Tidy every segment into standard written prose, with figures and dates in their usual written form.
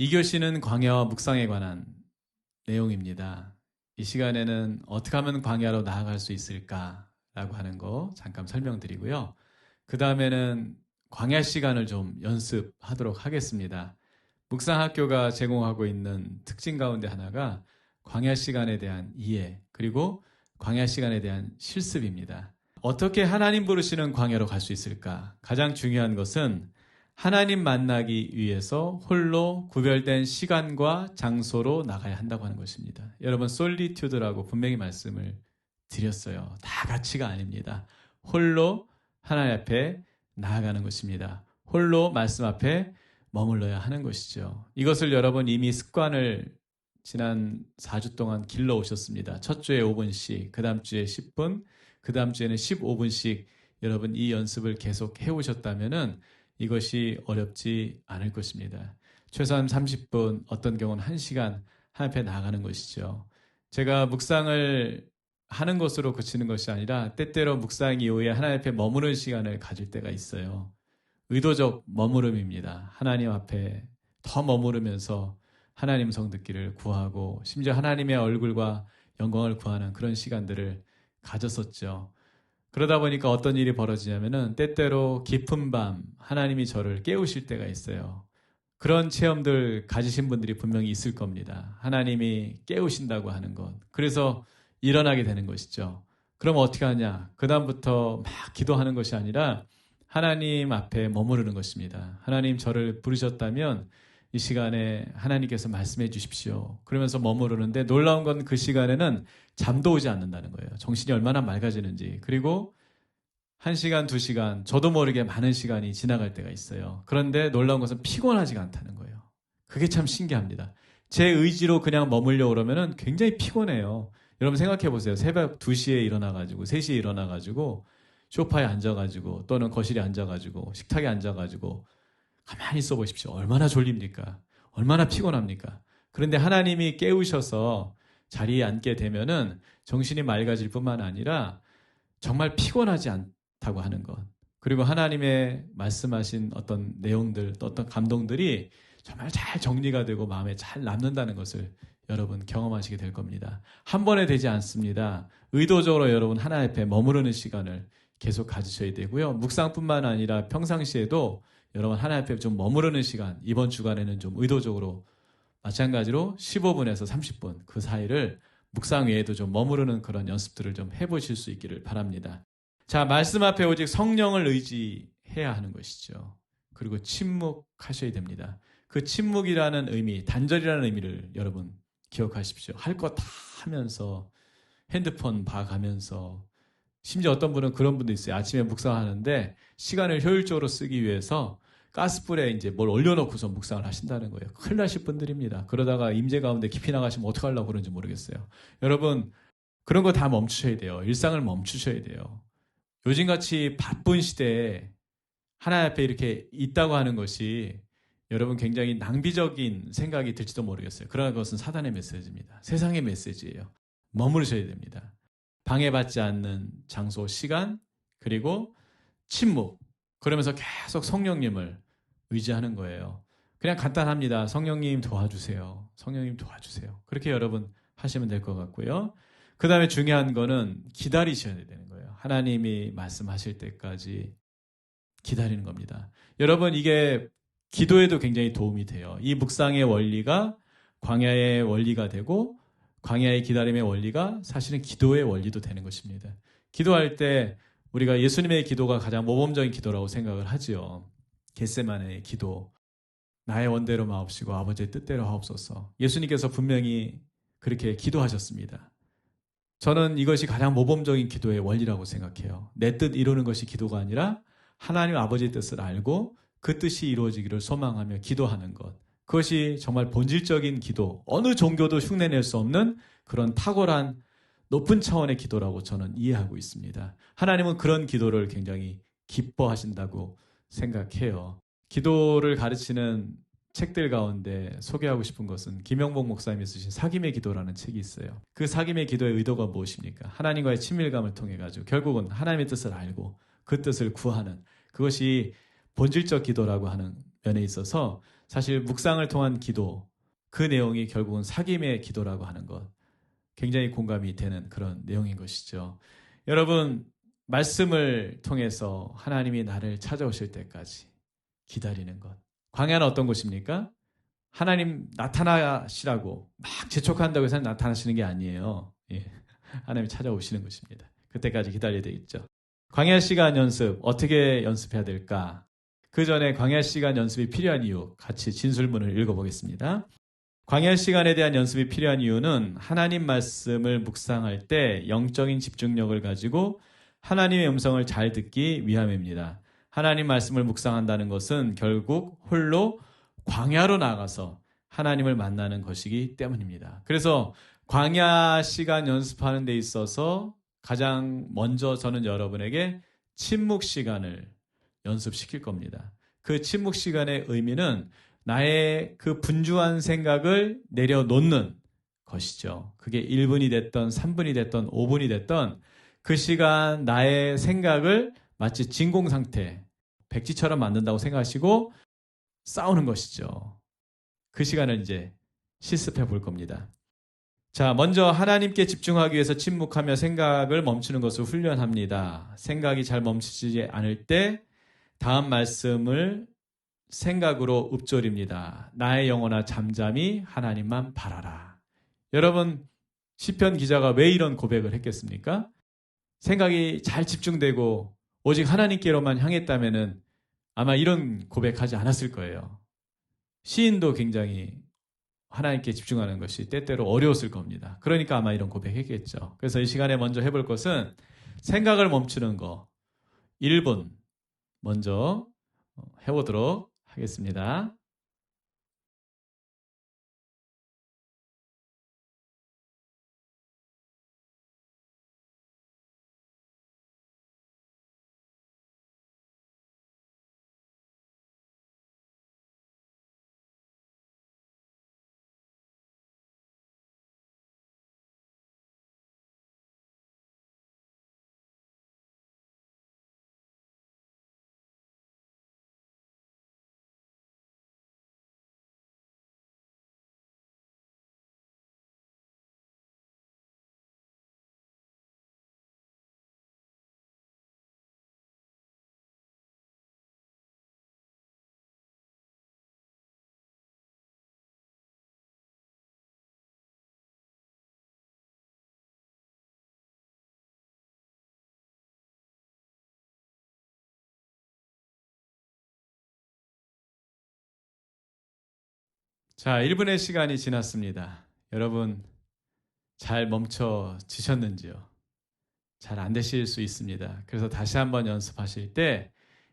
2교시는 광야와 묵상에 관한 내용입니다. 이 시간에는 어떻게 하면 광야로 나아갈 수 있을까라고 하는 거 잠깐 설명드리고요. 그 다음에는 광야 시간을 좀 연습하도록 하겠습니다. 묵상학교가 제공하고 있는 특징 가운데 하나가 광야 시간에 대한 이해, 그리고 광야 시간에 대한 실습입니다. 어떻게 하나님 부르시는 광야로 갈 수 있을까? 가장 중요한 것은 하나님 만나기 위해서 홀로 구별된 시간과 장소로 나가야 한다고 하는 것입니다. 여러분, 솔리튜드라고 분명히 말씀을 드렸어요. 다 같이가 아닙니다. 홀로 하나님 앞에 나아가는 것입니다. 홀로 말씀 앞에 머물러야 하는 것이죠. 이것을 여러분 이미 습관을 지난 4주 동안 길러 오셨습니다. 첫 주에 5분씩, 그 다음 주에 10분, 그 다음 주에는 15분씩 여러분 이 연습을 계속 해오셨다면은 이것이 어렵지 않을 것입니다. 최소한 30분, 어떤 경우는 1시간 하나님 앞에 나가는 것이죠. 제가 묵상을 하는 것으로 그치는 것이 아니라 때때로 묵상 이후에 하나님 앞에 머무는 시간을 가질 때가 있어요. 의도적 머무름입니다. 하나님 앞에 더 머무르면서 하나님 성 듣기를 구하고 심지어 하나님의 얼굴과 영광을 구하는 그런 시간들을 가졌었죠. 그러다 보니까 어떤 일이 벌어지냐면은 때때로 깊은 밤 하나님이 저를 깨우실 때가 있어요. 그런 체험들 가지신 분들이 분명히 있을 겁니다. 하나님이 깨우신다고 하는 것. 그래서 일어나게 되는 것이죠. 그럼 어떻게 하냐? 그 다음부터 막 기도하는 것이 아니라 하나님 앞에 머무르는 것입니다. 하나님 저를 부르셨다면 이 시간에 하나님께서 말씀해 주십시오. 그러면서 머무르는데 놀라운 건 그 시간에는 잠도 오지 않는다는 거예요. 정신이 얼마나 맑아지는지. 그리고 1시간, 2시간, 저도 모르게 많은 시간이 지나갈 때가 있어요. 그런데 놀라운 것은 피곤하지가 않다는 거예요. 그게 참 신기합니다. 제 의지로 그냥 머물려고 그러면 굉장히 피곤해요. 여러분 생각해 보세요. 새벽 2시에 일어나가지고 3시에 일어나가지고 소파에 앉아가지고 또는 거실에 앉아가지고 식탁에 앉아가지고 가만히 있어 보십시오. 얼마나 졸립니까? 얼마나 피곤합니까? 그런데 하나님이 깨우셔서 자리에 앉게 되면은 정신이 맑아질 뿐만 아니라 정말 피곤하지 않다고 하는 것. 그리고 하나님의 말씀하신 어떤 내용들, 또 어떤 감동들이 정말 잘 정리가 되고 마음에 잘 남는다는 것을 여러분 경험하시게 될 겁니다. 한 번에 되지 않습니다. 의도적으로 여러분 하나님 앞에 머무르는 시간을 계속 가지셔야 되고요. 묵상뿐만 아니라 평상시에도 여러분 하나님 앞에 좀 머무르는 시간, 이번 주간에는 좀 의도적으로 마찬가지로 15분에서 30분 그 사이를 묵상 외에도 좀 머무르는 그런 연습들을 좀 해보실 수 있기를 바랍니다. 자, 말씀 앞에 오직 성령을 의지해야 하는 것이죠. 그리고 침묵하셔야 됩니다. 그 침묵이라는 의미, 단절이라는 의미를 여러분 기억하십시오. 할 거 다 하면서 핸드폰 봐가면서 심지어 어떤 분은 그런 분도 있어요. 아침에 묵상하는데 시간을 효율적으로 쓰기 위해서 가스불에 이제 뭘 올려놓고서 묵상을 하신다는 거예요. 큰일 나실 분들입니다. 그러다가 임재 가운데 깊이 나가시면 어떡하려고 그러는지 모르겠어요. 여러분, 그런 거 다 멈추셔야 돼요. 일상을 멈추셔야 돼요. 요즘같이 바쁜 시대에 하나님 앞에 이렇게 있다고 하는 것이 여러분 굉장히 낭비적인 생각이 들지도 모르겠어요. 그러나 그것은 사단의 메시지입니다. 세상의 메시지예요. 머무르셔야 됩니다. 방해받지 않는 장소, 시간, 그리고 침묵. 그러면서 계속 성령님을 의지하는 거예요. 그냥 간단합니다. 성령님 도와주세요. 성령님 도와주세요. 그렇게 여러분 하시면 될 것 같고요. 그 다음에 중요한 거는 기다리셔야 되는 거예요. 하나님이 말씀하실 때까지 기다리는 겁니다. 여러분 이게 기도에도 굉장히 도움이 돼요. 이 묵상의 원리가 광야의 원리가 되고 광야의 기다림의 원리가 사실은 기도의 원리도 되는 것입니다. 기도할 때 우리가 예수님의 기도가 가장 모범적인 기도라고 생각을 하지요. 겟세마네의 기도. 나의 원대로 마옵시고 아버지의 뜻대로 하옵소서. 예수님께서 분명히 그렇게 기도하셨습니다. 저는 이것이 가장 모범적인 기도의 원리라고 생각해요. 내 뜻 이루는 것이 기도가 아니라 하나님 아버지의 뜻을 알고 그 뜻이 이루어지기를 소망하며 기도하는 것. 그것이 정말 본질적인 기도, 어느 종교도 흉내낼 수 없는 그런 탁월한 높은 차원의 기도라고 저는 이해하고 있습니다. 하나님은 그런 기도를 굉장히 기뻐하신다고 생각해요. 기도를 가르치는 책들 가운데 소개하고 싶은 것은 김영복 목사님이 쓰신 사귐의 기도라는 책이 있어요. 그 사귐의 기도의 의도가 무엇입니까? 하나님과의 친밀감을 통해 가지고 결국은 하나님의 뜻을 알고 그 뜻을 구하는 그것이 본질적 기도라고 하는 면에 있어서 사실 묵상을 통한 기도, 그 내용이 결국은 사귐의 기도라고 하는 것, 굉장히 공감이 되는 그런 내용인 것이죠. 여러분, 말씀을 통해서 하나님이 나를 찾아오실 때까지 기다리는 것. 광야는 어떤 곳입니까? 하나님 나타나시라고 막 재촉한다고 해서 나타나시는 게 아니에요. 예. 하나님이 찾아오시는 것입니다. 그때까지 기다려야 되겠죠. 광야 시간 연습, 어떻게 연습해야 될까? 그 전에 광야 시간 연습이 필요한 이유, 같이 진술문을 읽어보겠습니다. 광야 시간에 대한 연습이 필요한 이유는 하나님 말씀을 묵상할 때 영적인 집중력을 가지고 하나님의 음성을 잘 듣기 위함입니다. 하나님 말씀을 묵상한다는 것은 결국 홀로 광야로 나가서 하나님을 만나는 것이기 때문입니다. 그래서 광야 시간 연습하는 데 있어서 가장 먼저 저는 여러분에게 침묵 시간을 연습시킬 겁니다. 그 침묵 시간의 의미는 나의 그 분주한 생각을 내려놓는 것이죠. 그게 1분이 됐던 3분이 됐던 5분이 됐던 그 시간 나의 생각을 마치 진공 상태, 백지처럼 만든다고 생각하시고 싸우는 것이죠. 그 시간을 이제 실습해 볼 겁니다. 자, 먼저 하나님께 집중하기 위해서 침묵하며 생각을 멈추는 것을 훈련합니다. 생각이 잘 멈추지 않을 때 다음 말씀을 생각으로 읊조립니다. 나의 영혼아 잠잠히 하나님만 바라라. 여러분, 시편 기자가 왜 이런 고백을 했겠습니까? 생각이 잘 집중되고 오직 하나님께로만 향했다면은 아마 이런 고백하지 않았을 거예요. 시인도 굉장히 하나님께 집중하는 것이 때때로 어려웠을 겁니다. 그러니까 아마 이런 고백했겠죠. 그래서 이 시간에 먼저 해볼 것은 생각을 멈추는 거 1분 먼저 해보도록 하겠습니다. 자, 1분의 시간이 지났습니다. 여러분, 잘 멈춰지셨는지요? 잘 안 되실 수 있습니다. 그래서 다시 한번 연습하실 때,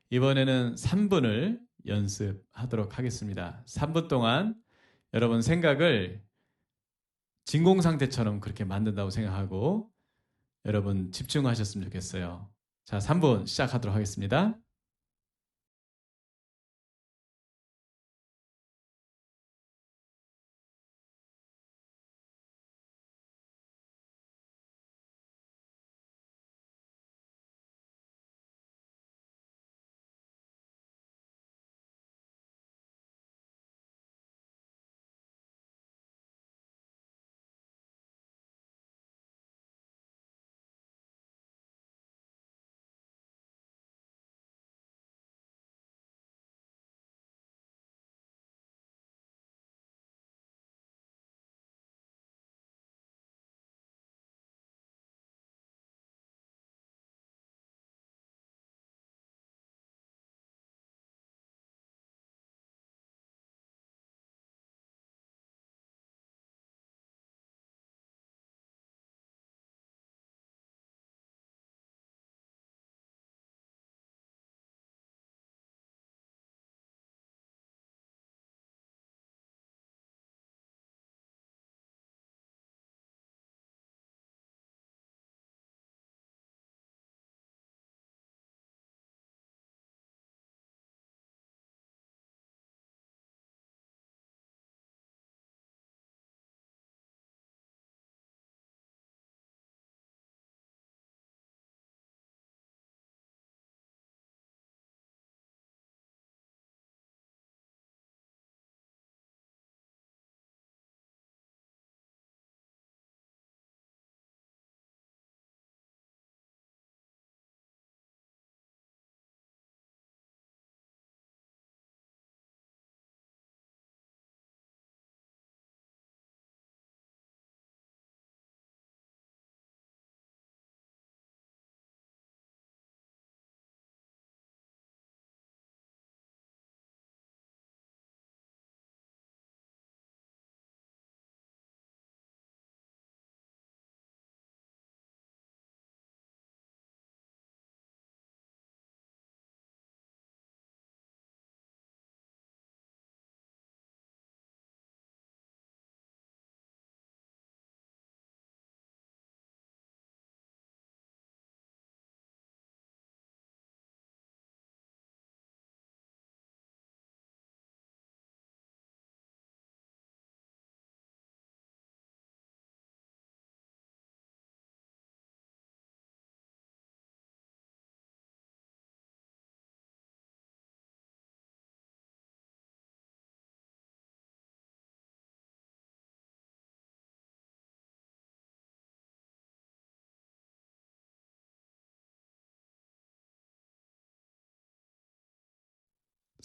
이번에는 3분을 연습하도록 하겠습니다. 3분 동안 여러분 생각을 진공 상태처럼 그렇게 만든다고 생각하고, 여러분 집중하셨으면 좋겠어요. 자, 3분 시작하도록 하겠습니다.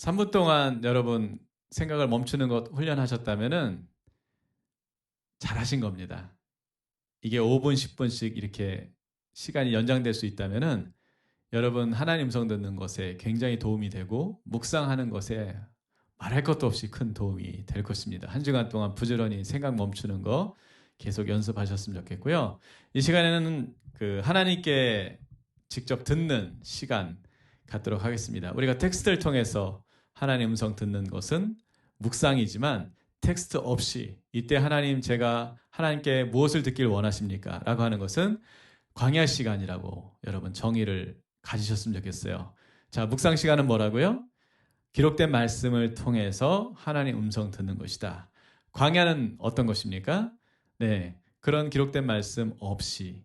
3분 동안 여러분 생각을 멈추는 것 훈련하셨다면은 잘하신 겁니다. 이게 5분, 10분씩 이렇게 시간이 연장될 수 있다면은 여러분 하나님 음성 듣는 것에 굉장히 도움이 되고 묵상하는 것에 말할 것도 없이 큰 도움이 될 것입니다. 한 주간 동안 부지런히 생각 멈추는 거 계속 연습하셨으면 좋겠고요. 이 시간에는 그 하나님께 직접 듣는 시간 갖도록 하겠습니다. 우리가 텍스트를 통해서 하나님 음성 듣는 것은 묵상이지만 텍스트 없이 이때 하나님 제가 하나님께 무엇을 듣길 원하십니까? 라고 하는 것은 광야 시간이라고 여러분 정의를 가지셨으면 좋겠어요. 자, 묵상 시간은 뭐라고요? 기록된 말씀을 통해서 하나님 음성 듣는 것이다. 광야는 어떤 것입니까? 네, 그런 기록된 말씀 없이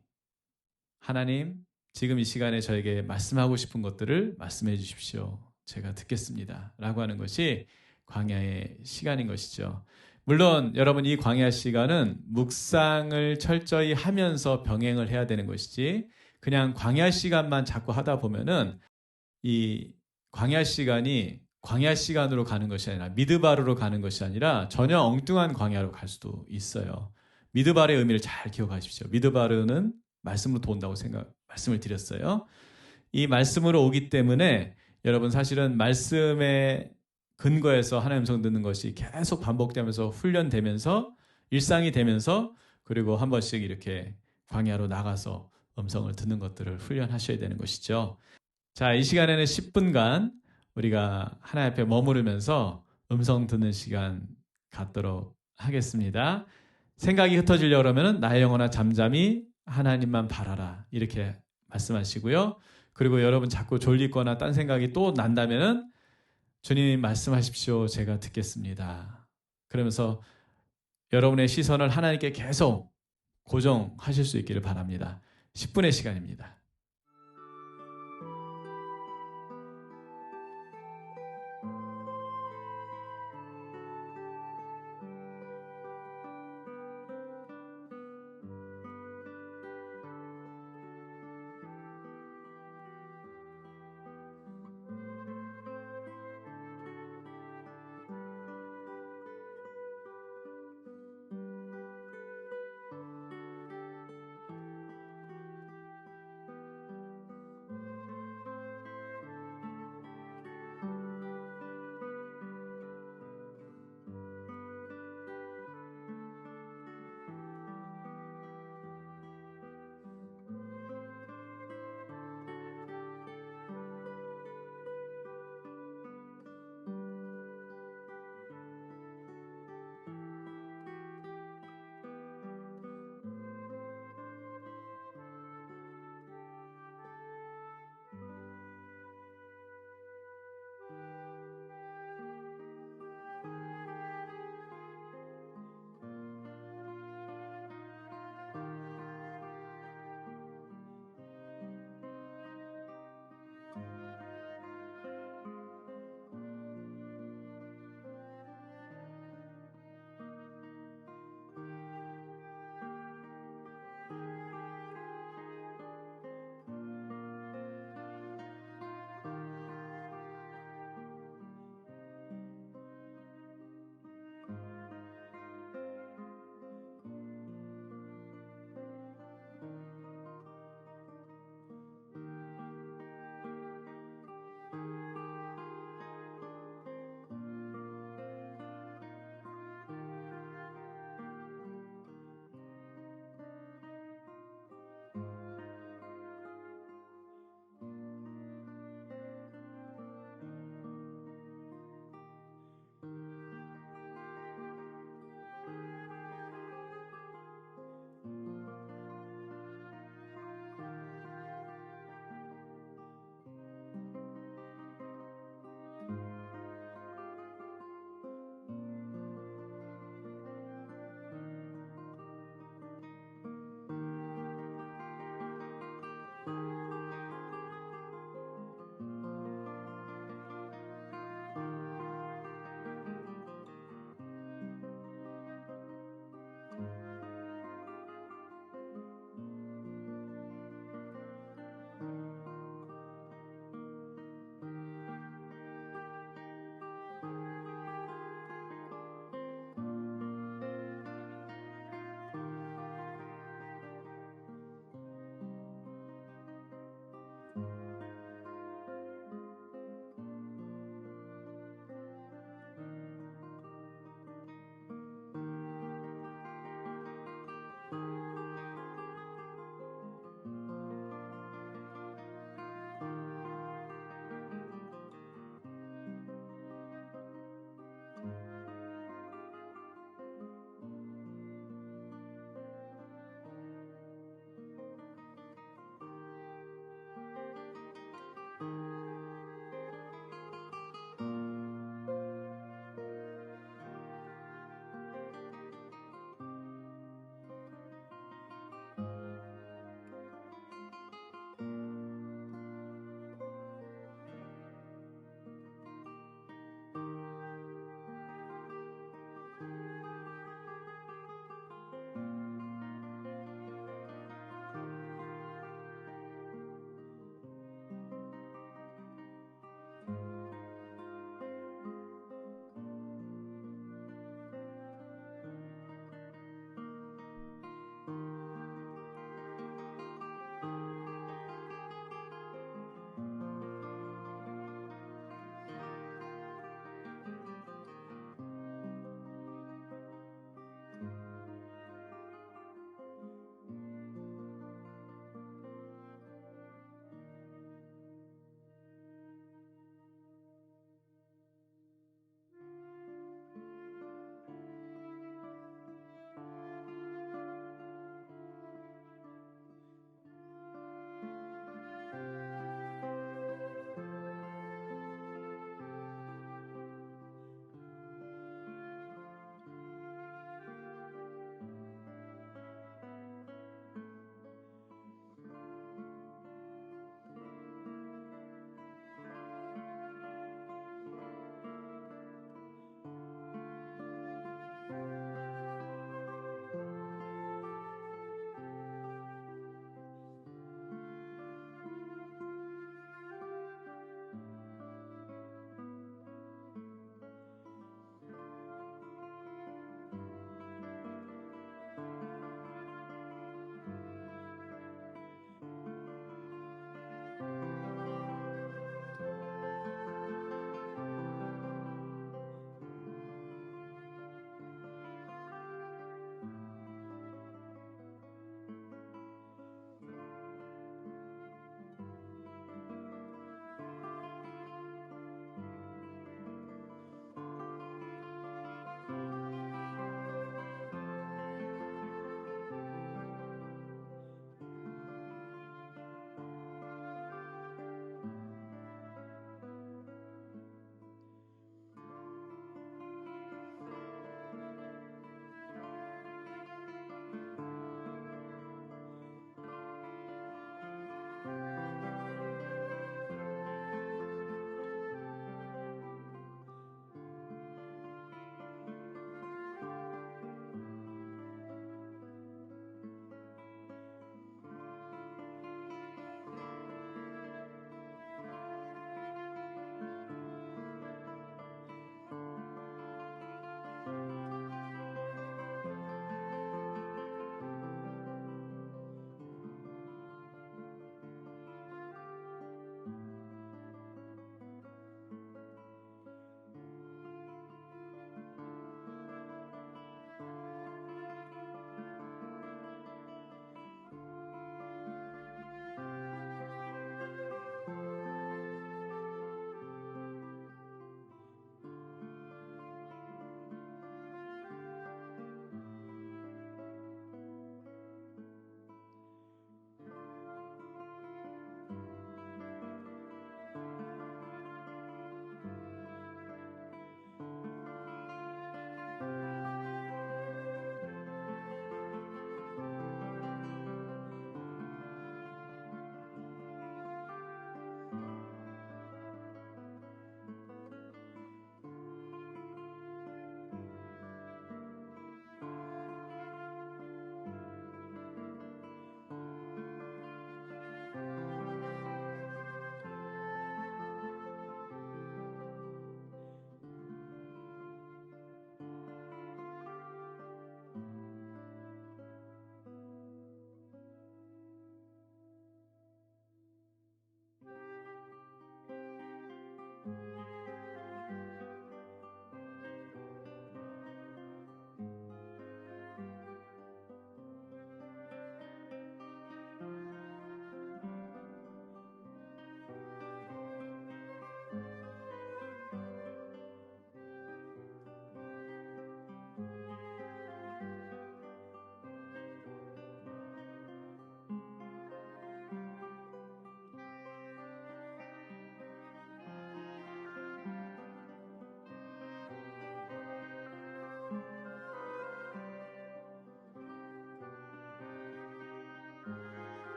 하나님 지금 이 시간에 저에게 말씀하고 싶은 것들을 말씀해 주십시오. 제가 듣겠습니다. 라고 하는 것이 광야의 시간인 것이죠. 물론 여러분 이 광야 시간은 묵상을 철저히 하면서 병행을 해야 되는 것이지 그냥 광야 시간만 자꾸 하다 보면은 이 광야 시간이 광야 시간으로 가는 것이 아니라 미드바르로 가는 것이 아니라 전혀 엉뚱한 광야로 갈 수도 있어요. 미드바르의 의미를 잘 기억하십시오. 미드바르는 말씀으로 도온다고 말씀을 드렸어요. 이 말씀으로 오기 때문에 여러분 사실은 말씀의 근거에서 하나님 음성 듣는 것이 계속 반복되면서 훈련되면서 일상이 되면서 그리고 한 번씩 이렇게 광야로 나가서 음성을 듣는 것들을 훈련하셔야 되는 것이죠. 자, 이 시간에는 10분간 우리가 하나님 앞에 머무르면서 음성 듣는 시간 갖도록 하겠습니다. 생각이 흩어지려고 그러면 나의 영혼아 잠잠히 하나님만 바라라 이렇게 말씀하시고요. 그리고 여러분 자꾸 졸리거나 딴 생각이 또 난다면은 주님 말씀하십시오. 제가 듣겠습니다. 그러면서 여러분의 시선을 하나님께 계속 고정하실 수 있기를 바랍니다. 10분의 시간입니다.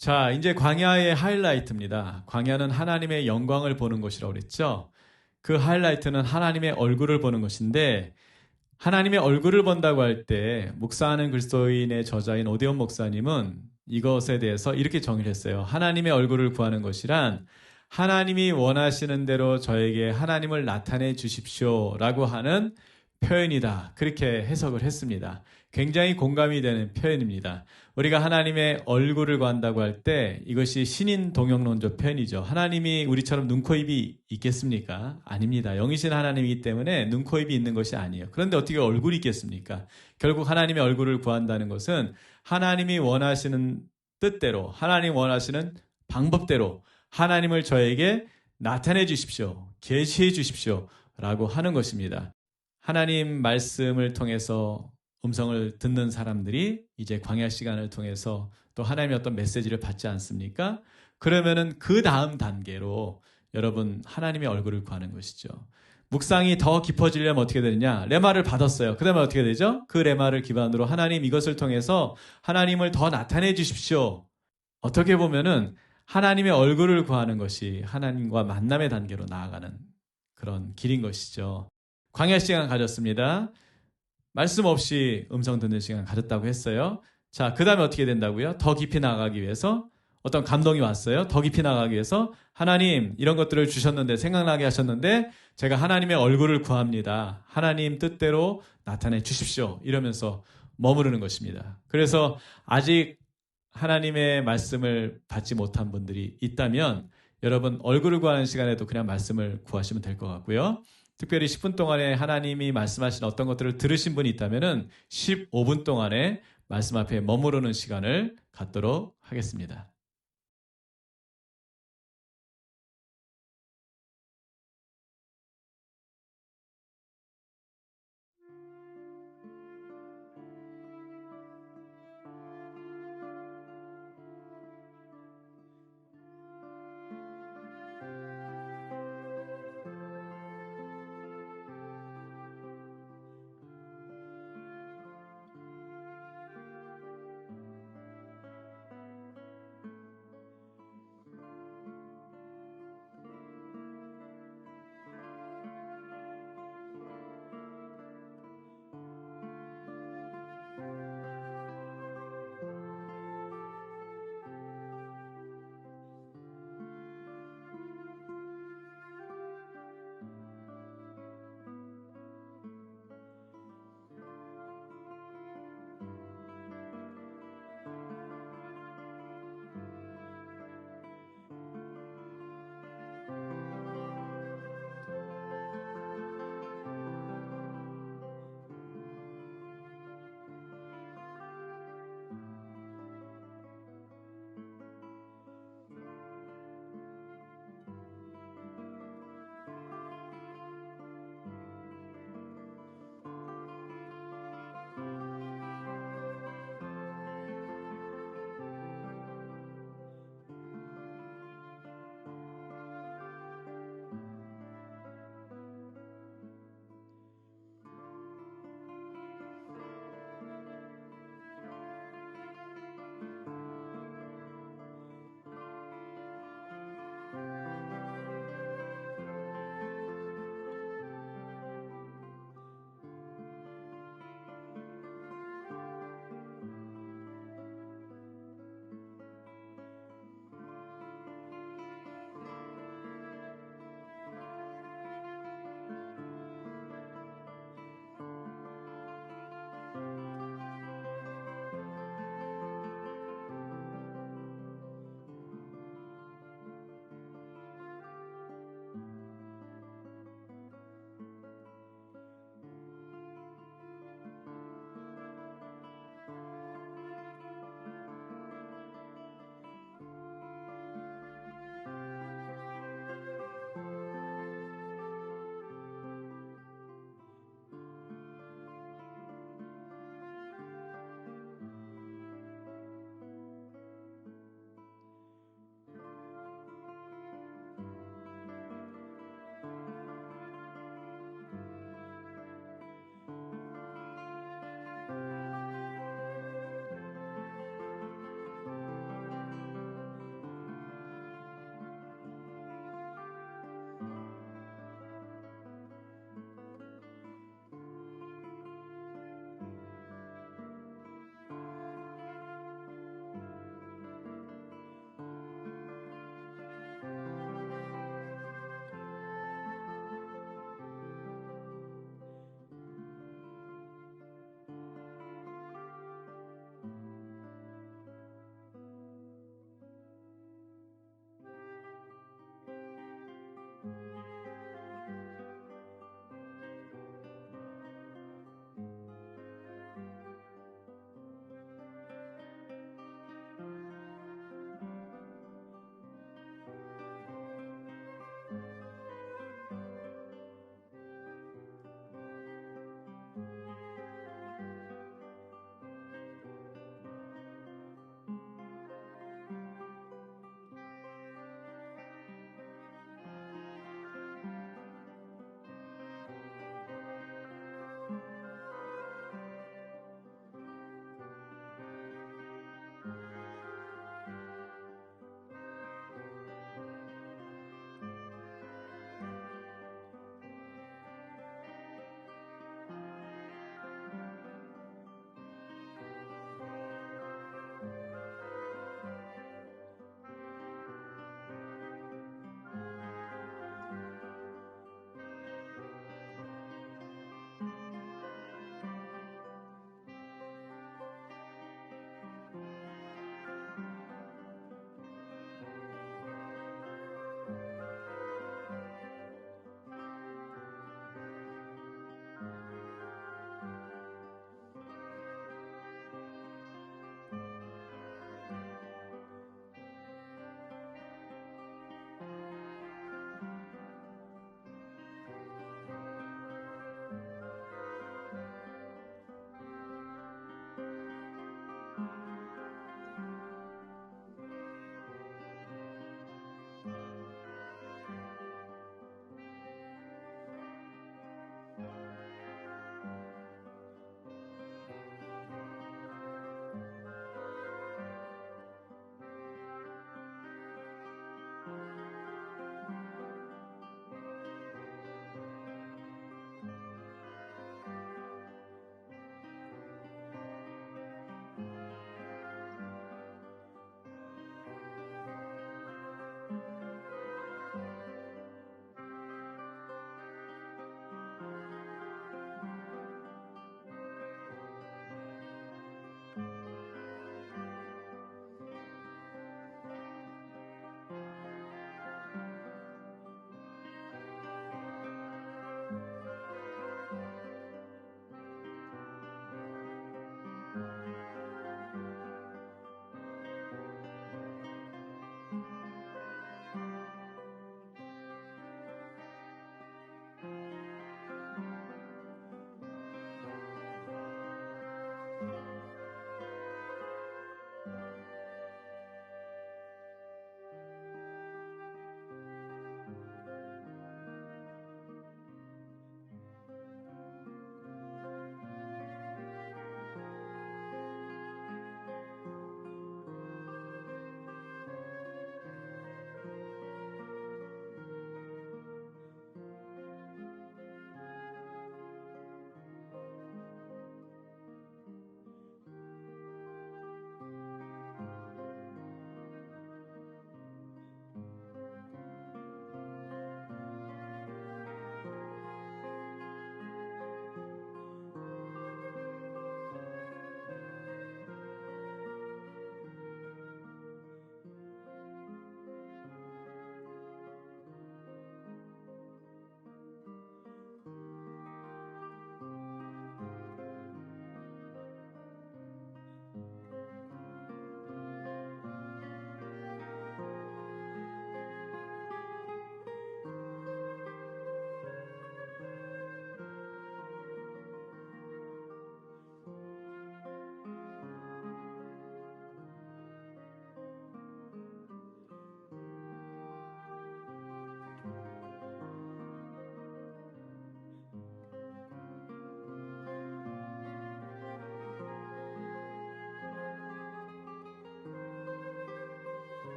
자, 이제 광야의 하이라이트입니다. 광야는 하나님의 영광을 보는 곳이라고 그랬죠. 그 하이라이트는 하나님의 얼굴을 보는 것인데, 하나님의 얼굴을 본다고 할 때 묵상하는 그리스도인의 저자인 오대원 목사님은 이것에 대해서 이렇게 정의를 했어요. 하나님의 얼굴을 구하는 것이란 하나님이 원하시는 대로 저에게 하나님을 나타내 주십시오라고 하는 표현이다. 그렇게 해석을 했습니다. 굉장히 공감이 되는 표현입니다. 우리가 하나님의 얼굴을 구한다고 할 때 이것이 신인 동영론적 표현이죠. 하나님이 우리처럼 눈, 코, 입이 있겠습니까? 아닙니다. 영이신 하나님이기 때문에 눈, 코, 입이 있는 것이 아니에요. 그런데 어떻게 얼굴이 있겠습니까? 결국 하나님의 얼굴을 구한다는 것은 하나님이 원하시는 뜻대로, 하나님 원하시는 방법대로 하나님을 저에게 나타내 주십시오. 계시해 주십시오. 라고 하는 것입니다. 하나님 말씀을 통해서 음성을 듣는 사람들이 이제 광야 시간을 통해서 또 하나님의 어떤 메시지를 받지 않습니까? 그러면은 그 다음 단계로 여러분 하나님의 얼굴을 구하는 것이죠. 묵상이 더 깊어지려면 어떻게 되느냐? 레마를 받았어요. 그 다음에 어떻게 되죠? 그 레마를 기반으로 하나님 이것을 통해서 하나님을 더 나타내 주십시오. 어떻게 보면은 하나님의 얼굴을 구하는 것이 하나님과 만남의 단계로 나아가는 그런 길인 것이죠. 광야 시간 가졌습니다. 말씀 없이 음성 듣는 시간 가졌다고 했어요. 자, 그 다음에 어떻게 된다고요? 더 깊이 나가기 위해서 어떤 감동이 왔어요. 더 깊이 나가기 위해서 하나님 이런 것들을 주셨는데 생각나게 하셨는데 제가 하나님의 얼굴을 구합니다. 하나님 뜻대로 나타내 주십시오. 이러면서 머무르는 것입니다. 그래서 아직 하나님의 말씀을 받지 못한 분들이 있다면 여러분 얼굴을 구하는 시간에도 그냥 말씀을 구하시면 될 것 같고요. 특별히 10분 동안에 하나님이 말씀하신 어떤 것들을 들으신 분이 있다면 15분 동안에 말씀 앞에 머무르는 시간을 갖도록 하겠습니다.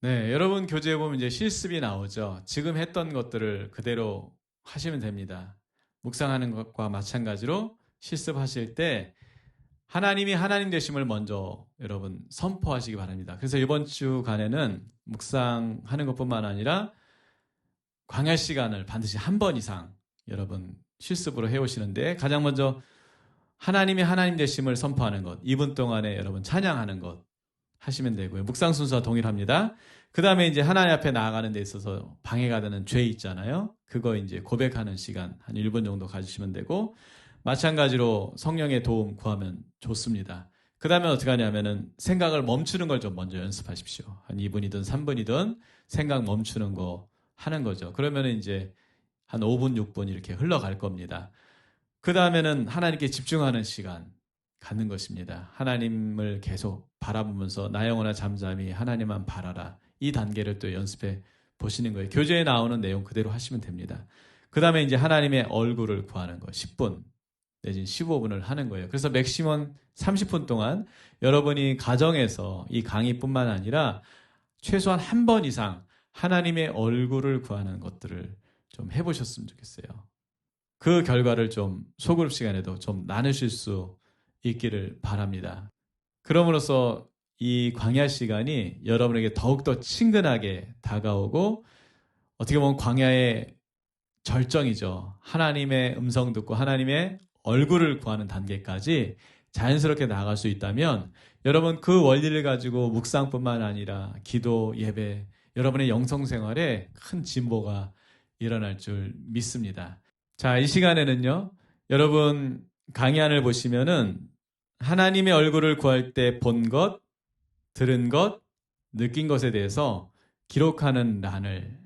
네, 여러분 교재에 보면 이제 실습이 나오죠. 지금 했던 것들을 그대로 하시면 됩니다. 묵상하는 것과 마찬가지로 실습하실 때 하나님이 하나님 되심을 먼저 여러분 선포하시기 바랍니다. 그래서 이번 주간에는 묵상하는 것뿐만 아니라 광야 시간을 반드시 한 번 이상 여러분 실습으로 해오시는데 가장 먼저 하나님이 하나님 되심을 선포하는 것, 2분 동안에 여러분 찬양하는 것 하시면 되고요. 묵상 순서와 동일합니다. 그 다음에 이제 하나님 앞에 나아가는 데 있어서 방해가 되는 죄 있잖아요. 그거 이제 고백하는 시간 한 1분 정도 가지시면 되고, 마찬가지로 성령의 도움 구하면 좋습니다. 그 다음에 어떻게 하냐면은 생각을 멈추는 걸 좀 먼저 연습하십시오. 한 2분이든 3분이든 생각 멈추는 거 하는 거죠. 그러면 이제 한 5분, 6분 이렇게 흘러갈 겁니다. 그 다음에는 하나님께 집중하는 시간 갖는 것입니다. 하나님을 계속 바라보면서 나 영혼아 잠잠히 하나님만 바라라. 이 단계를 또 연습해 보시는 거예요. 교재에 나오는 내용 그대로 하시면 됩니다. 그 다음에 이제 하나님의 얼굴을 구하는 거 10분 내지는 15분을 하는 거예요. 그래서 맥시멈 30분 동안 여러분이 가정에서 이 강의뿐만 아니라 최소한 한 번 이상 하나님의 얼굴을 구하는 것들을 좀 해보셨으면 좋겠어요. 그 결과를 좀 소그룹 시간에도 좀 나누실 수 있기를 바랍니다. 그럼으로써 이 광야 시간이 여러분에게 더욱더 친근하게 다가오고 어떻게 보면 광야의 절정이죠. 하나님의 음성 듣고 하나님의 얼굴을 구하는 단계까지 자연스럽게 나아갈 수 있다면 여러분 그 원리를 가지고 묵상뿐만 아니라 기도, 예배, 여러분의 영성생활에 큰 진보가 일어날 줄 믿습니다. 자, 이 시간에는요, 여러분 강의안을 보시면은 하나님의 얼굴을 구할 때 본 것, 들은 것, 느낀 것에 대해서 기록하는 란을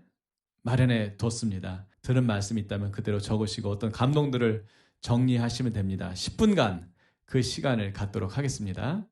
마련해 뒀습니다. 들은 말씀이 있다면 그대로 적으시고 어떤 감동들을 정리하시면 됩니다. 10분간 그 시간을 갖도록 하겠습니다.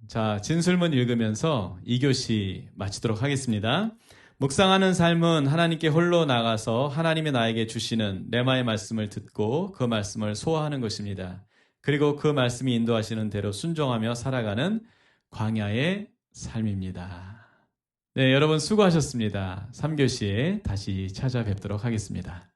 자, 진술문 읽으면서 2교시 마치도록 하겠습니다. 묵상하는 삶은 하나님께 홀로 나가서 하나님이 나에게 주시는 레마의 말씀을 듣고 그 말씀을 소화하는 것입니다. 그리고 그 말씀이 인도하시는 대로 순종하며 살아가는 광야의 삶입니다. 네, 여러분 수고하셨습니다. 3교시에 다시 찾아뵙도록 하겠습니다.